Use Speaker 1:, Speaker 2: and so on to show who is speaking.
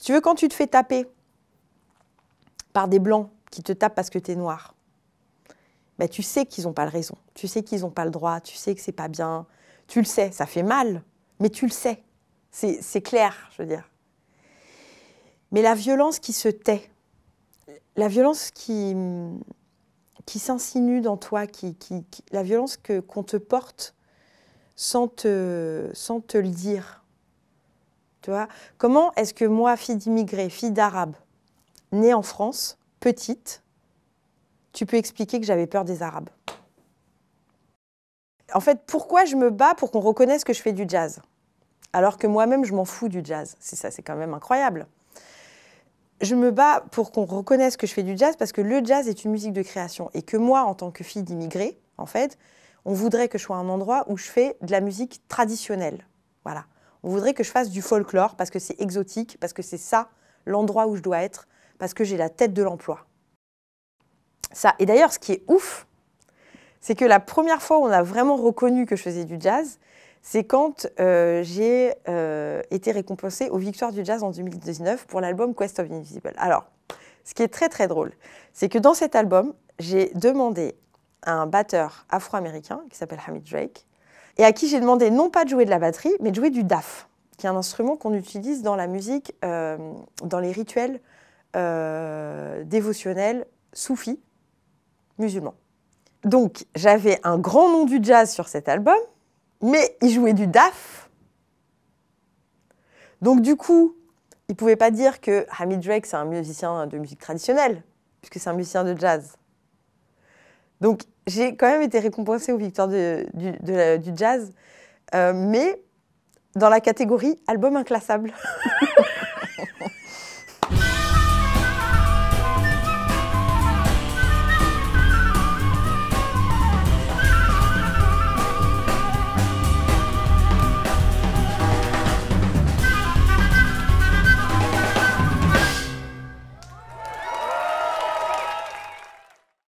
Speaker 1: Si tu veux, quand tu te fais taper par des blancs qui te tapent parce que tu es noir, ben, tu sais qu'ils n'ont pas raison, tu sais qu'ils n'ont pas le droit, tu sais que c'est pas bien, tu le sais, ça fait mal, mais tu le sais, c'est clair, je veux dire. Mais la violence qui se tait, la violence qui s'insinue dans toi, la violence qu'on te porte sans te le dire. Tu vois, comment est-ce que moi, fille d'immigrés, fille d'arabe, née en France, petite, tu peux expliquer que j'avais peur des Arabes? En fait, pourquoi je me bats pour qu'on reconnaisse que je fais du jazz? Alors que moi-même, je m'en fous du jazz. C'est ça, c'est quand même incroyable. Je me bats pour qu'on reconnaisse que je fais du jazz parce que le jazz est une musique de création. Et que moi, en tant que fille d'immigrés, en fait, on voudrait que je sois un endroit où je fais de la musique traditionnelle. Voilà. On voudrait que je fasse du folklore parce que c'est exotique, parce que c'est ça l'endroit où je dois être, parce que j'ai la tête de l'emploi. Ça. Et d'ailleurs, ce qui est ouf, c'est que la première fois où on a vraiment reconnu que je faisais du jazz, c'est quand j'ai été récompensée aux Victoires du Jazz en 2019 pour l'album Quest of Invisible. Alors, ce qui est très très drôle, c'est que dans cet album, j'ai demandé à un batteur afro-américain qui s'appelle Hamid Drake, et à qui j'ai demandé non pas de jouer de la batterie, mais de jouer du daf, qui est un instrument qu'on utilise dans la musique, dans les rituels dévotionnels soufis musulmans. Donc, j'avais un grand nom du jazz sur cet album, mais il jouait du daf. Donc, du coup, il ne pouvait pas dire que Hamid Drake, c'est un musicien de musique traditionnelle, puisque c'est un musicien de jazz. Donc, j'ai quand même été récompensée aux Victoires du jazz, mais dans la catégorie album inclassable.